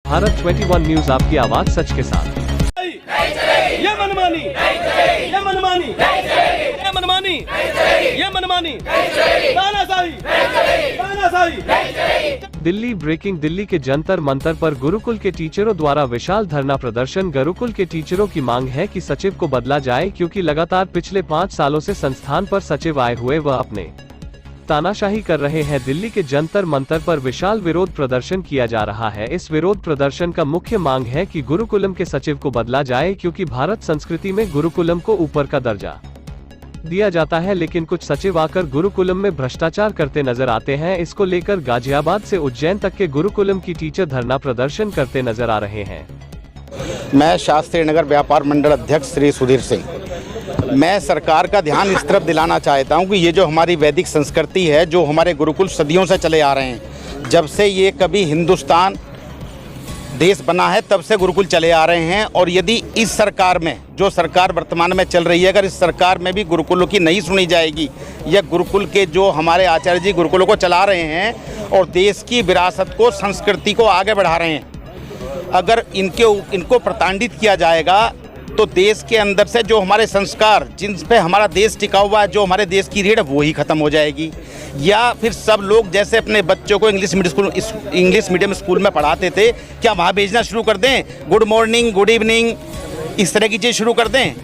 Bharat 21 news, आपकी आवाज सच के साथ। ये मनमानी, ये मनमानी, ये मनमानी, ये मनमानी, तानाशाही, तानाशाही। दिल्ली ब्रेकिंग। दिल्ली के जंतर मंतर पर गुरुकुल के टीचरों द्वारा विशाल धरना प्रदर्शन। गुरुकुल के टीचरों की मांग है कि सचिव को बदला जाए, क्योंकि लगातार पिछले 5 सालों से संस्थान पर सचिव आए हुए वह अपने तानाशाही कर रहे हैं। दिल्ली के जंतर मंतर पर विशाल विरोध प्रदर्शन किया जा रहा है। इस विरोध प्रदर्शन का मुख्य मांग है कि गुरुकुलम के सचिव को बदला जाए, क्योंकि भारत संस्कृति में गुरुकुलम को ऊपर का दर्जा दिया जाता है, लेकिन कुछ सचिव आकर गुरुकुलम में भ्रष्टाचार करते नजर आते हैं। इसको लेकर गाजियाबाद से उज्जैन तक के गुरुकुलम की टीचर धरना प्रदर्शन करते नजर आ रहे हैं। मैं शास्त्री नगर व्यापार मंडल अध्यक्ष श्री सुधीर सिंह। मैं सरकार का ध्यान इस तरफ दिलाना चाहता हूं कि ये जो हमारी वैदिक संस्कृति है, जो हमारे गुरुकुल सदियों से चले आ रहे हैं, जब से ये कभी हिंदुस्तान देश बना है तब से गुरुकुल चले आ रहे हैं। और यदि इस सरकार में, जो सरकार वर्तमान में चल रही है, अगर इस सरकार में भी गुरुकुलों की नहीं सुनी जाएगी, या गुरुकुल के जो हमारे आचार्य जी गुरुकुलों को चला रहे हैं और देश की विरासत को, संस्कृति को आगे बढ़ा रहे हैं, अगर इनको प्रताड़ित किया जाएगा तो देश के अंदर से जो हमारे संस्कार, जिन पे हमारा देश टिका हुआ है, जो हमारे देश की रीढ़, वो ही ख़त्म हो जाएगी। या फिर सब लोग जैसे अपने बच्चों को इंग्लिश मीडियम स्कूल में पढ़ाते थे, क्या वहाँ भेजना शुरू कर दें? गुड मॉर्निंग, गुड इवनिंग, इस तरह की चीज़ शुरू कर दें?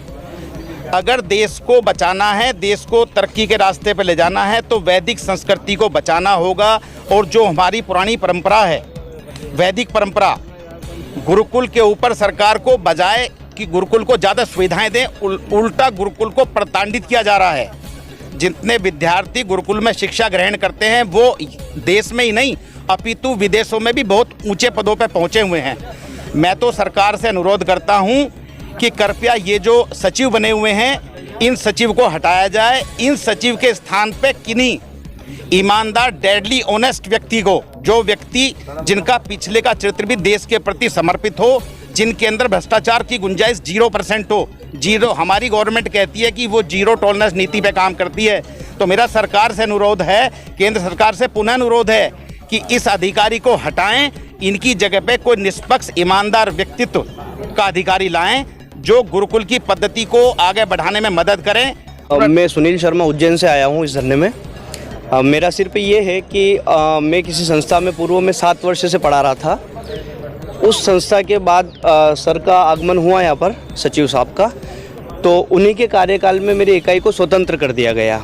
अगर देश को बचाना है, देश को तरक्की के रास्ते पर ले जाना है, तो वैदिक संस्कृति को बचाना होगा। और जो हमारी पुरानी परंपरा है, वैदिक परंपरा, गुरुकुल के ऊपर सरकार को बजाय कि गुरुकुल को ज़्यादा सुविधाएं दें, उल्टा गुरुकुल को प्रताड़ित किया जा रहा है। जितने विद्यार्थी गुरुकुल में शिक्षा ग्रहण करते हैं वो देश में ही नहीं अपितु विदेशों में भी बहुत ऊंचे पदों पर पहुंचे हुए हैं। मैं तो सरकार से अनुरोध करता हूं कि कृपया ये जो सचिव बने हुए हैं, इन सचिव को हटाया जाए। इन सचिव के स्थान पे किन्हीं ईमानदार, डेडली ऑनेस्ट व्यक्ति को, जो व्यक्ति जिनका पिछले का चरित्र भी देश के प्रति समर्पित हो, जिनके अंदर भ्रष्टाचार की गुंजाइश 0% हो। हमारी गवर्नमेंट कहती है कि वो 0 टॉलरेंस नीति पे काम करती है। तो मेरा सरकार से अनुरोध है, केंद्र सरकार से पुनः अनुरोध है कि इस अधिकारी को हटाएं, इनकी जगह पे कोई निष्पक्ष, ईमानदार व्यक्तित्व का अधिकारी लाएं, जो गुरुकुल की पद्धति को आगे बढ़ाने में मदद करें। मैं सुनील शर्मा उज्जैन से आया हूँ इस धरने में। मेरा सिर्फ ये है कि मैं किसी संस्था में पूर्व में 7 वर्ष से पढ़ा रहा था। उस संस्था के बाद सर का आगमन हुआ यहाँ पर, सचिव साहब का, तो उन्हीं के कार्यकाल में मेरी इकाई को स्वतंत्र कर दिया गया।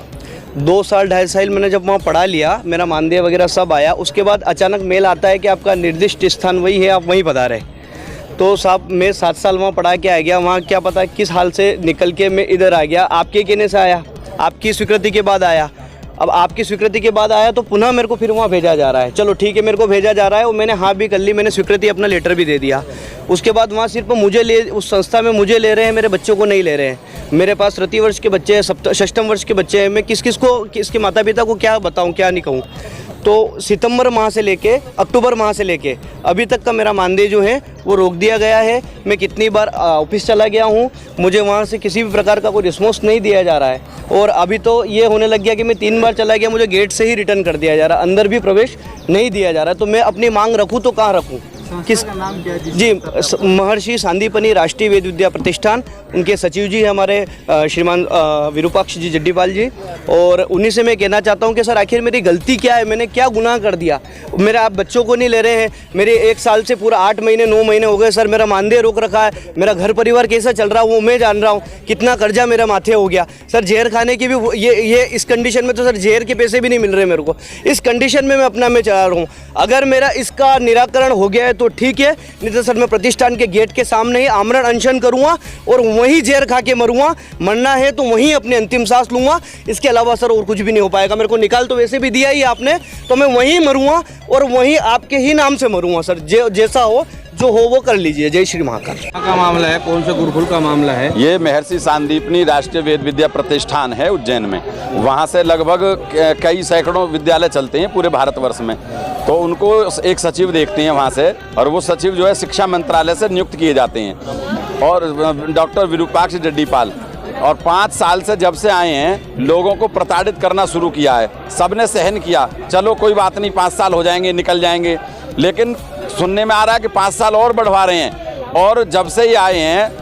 2 साल 2.5 साल मैंने जब वहाँ पढ़ा लिया, मेरा मानदेय वगैरह सब आया। उसके बाद अचानक मेल आता है कि आपका निर्दिष्ट स्थान वही है, आप वहीं पधारें। तो साहब मैं 7 साल वहाँ पढ़ा के आ गया, वहाँ क्या पता किस हाल से निकल के मैं इधर आ गया। आपके कहने से आया, आपकी स्वीकृति के बाद आया। अब आपकी स्वीकृति के बाद आया तो पुनः मेरे को फिर वहाँ भेजा जा रहा है। चलो ठीक है, मेरे को भेजा जा रहा है और मैंने हाँ भी कर ली, मैंने स्वीकृति अपना लेटर भी दे दिया। उसके बाद वहाँ सिर्फ मुझे उस संस्था में मुझे ले रहे हैं, मेरे बच्चों को नहीं ले रहे हैं। मेरे पास तृतीय वर्ष के बच्चे हैं, षष्ठम वर्ष के बच्चे हैं। मैं किसके माता पिता को क्या बताऊँ, क्या नहीं कहूँ। तो सितंबर माह से लेके अक्टूबर माह से लेके अभी तक का मेरा मानदेय जो है वो रोक दिया गया है। मैं कितनी बार ऑफिस चला गया हूँ, मुझे वहाँ से किसी भी प्रकार का कोई रिस्पॉन्स नहीं दिया जा रहा है। और अभी तो ये होने लग गया कि मैं 3 बार चला गया, मुझे गेट से ही रिटर्न कर दिया जा रहा है, अंदर भी प्रवेश नहीं दिया जा रहा है। तो मैं अपनी मांग रखूँ तो कहाँ रखूँ? किस का नाम क्या है? जी, महर्षि सांदीपनि राष्ट्रीय वेद विद्या प्रतिष्ठान, उनके सचिव जी हमारे श्रीमान विरूपाक्ष जी जड्डीपाल जी। और उन्हीं से मैं कहना चाहता हूं कि सर आखिर मेरी गलती क्या है, मैंने क्या गुनाह कर दिया? मेरे आप बच्चों को नहीं ले रहे हैं, मेरे 1 साल से पूरा 8 महीने 9 महीने हो गए सर, मेरा मानदेय रोक रखा है। मेरा घर परिवार कैसा चल रहा है वो मैं जान रहा हूँ, कितना कर्जा मेरा माथे हो गया सर। जहर खाने की भी ये इस कंडीशन में तो सर जहर के पैसे भी नहीं मिल रहे मेरे को। इस कंडीशन में मैं चला रहा हूँ। अगर मेरा इसका निराकरण हो गया है तो ठीक है, नहीं तो सर मैं प्रतिष्ठान के गेट के सामने ही आमरण अनशन करूँगा और वहीं जहर खा के मरूँगा। मरना है तो वहीं अपनी अंतिम सांस लूँगा। इसके अलावा सर और कुछ भी नहीं हो पाएगा। मेरे को निकाल तो वैसे भी दिया ही आपने, तो मैं वहीं मरूँगा और वहीं आपके ही नाम से मरूँगा सर। जैसा हो जो हो वो कर लीजिए। जय श्री महाकाल। का मामला है, कौन से गुरुकुल का मामला है? ये महर्षि सांदीपनि राष्ट्रीय वेद विद्या प्रतिष्ठान है उज्जैन में। वहाँ से लगभग कई सैकड़ों विद्यालय चलते हैं पूरे भारतवर्ष में। तो उनको एक सचिव देखते हैं वहाँ से, और वो सचिव जो है शिक्षा मंत्रालय से नियुक्त किए जाते हैं। और डॉक्टर विरूपाक्ष जड्डीपाल, और 5 साल से जब से आए हैं लोगों को प्रताड़ित करना शुरू किया है। सबने सहन किया, चलो कोई बात नहीं, 5 साल हो जाएंगे, निकल जाएंगे, लेकिन सुनने में आ रहा है कि 5 साल और बढ़वा रहे हैं। और जब से ये आए हैं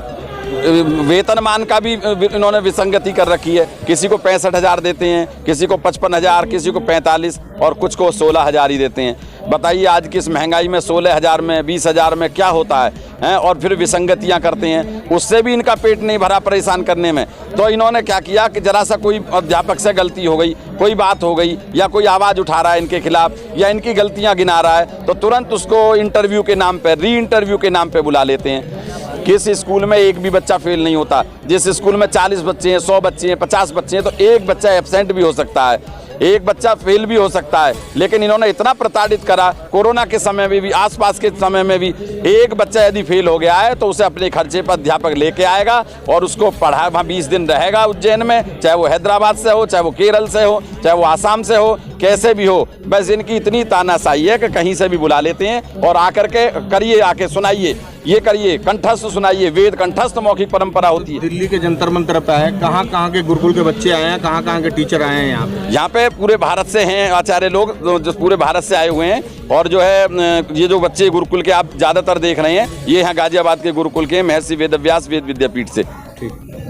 वेतनमान का भी इन्होंने विसंगति कर रखी है। किसी को 65,000 देते हैं, किसी को 55,000, किसी को 45 और कुछ को 16,000 ही देते हैं। बताइए आज की इस महंगाई में 16,000 में 20,000 में क्या होता है और फिर विसंगतियां करते हैं, उससे भी इनका पेट नहीं भरा परेशान करने में। तो इन्होंने क्या किया कि जरा सा कोई अध्यापक से गलती हो गई, कोई बात हो गई या कोई आवाज़ उठा रहा है इनके खिलाफ या इनकी गलतियां गिना रहा है तो तुरंत उसको इंटरव्यू के नाम पर, री इंटरव्यू के नाम पर बुला लेते हैं। किस स्कूल में एक भी बच्चा फेल नहीं होता। जिस स्कूल में 40 बच्चे हैं, 100 बच्चे हैं, 50 बच्चे हैं तो एक बच्चा एब्सेंट भी हो सकता है, एक बच्चा फेल भी हो सकता है। लेकिन इन्होंने इतना प्रताड़ित करा, कोरोना के समय में भी, आसपास के समय में भी, एक बच्चा यदि फेल हो गया है तो उसे अपने खर्चे पर अध्यापक लेके आएगा और उसको पढ़ा वहाँ 20 दिन रहेगा उज्जैन में, चाहे वो हैदराबाद से हो, चाहे वो केरल से हो, चाहे वो आसाम से हो, कैसे भी हो। बस इनकी इतनी तानाशाही है कि कहीं से भी बुला लेते हैं और आकर के करिए, आके सुनाइए, ये करिए, कंठस्थ सुनाइए। वेद कंठस्थ मौखिक परंपरा होती है। दिल्ली के जंतर मंतर पे है, कहाँ के गुरुकुल के बच्चे आए हैं, कहाँ के टीचर आए हैं यहाँ पे पूरे भारत से हैं आचार्य लोग, जो पूरे भारत से आए हुए हैं। और जो है ये जो बच्चे गुरुकुल के आप ज़्यादातर देख रहे हैं ये हैं गाजियाबाद के गुरुकुल के महर्षि वेदव्यास वेद विद्यापीठ से। ठीक।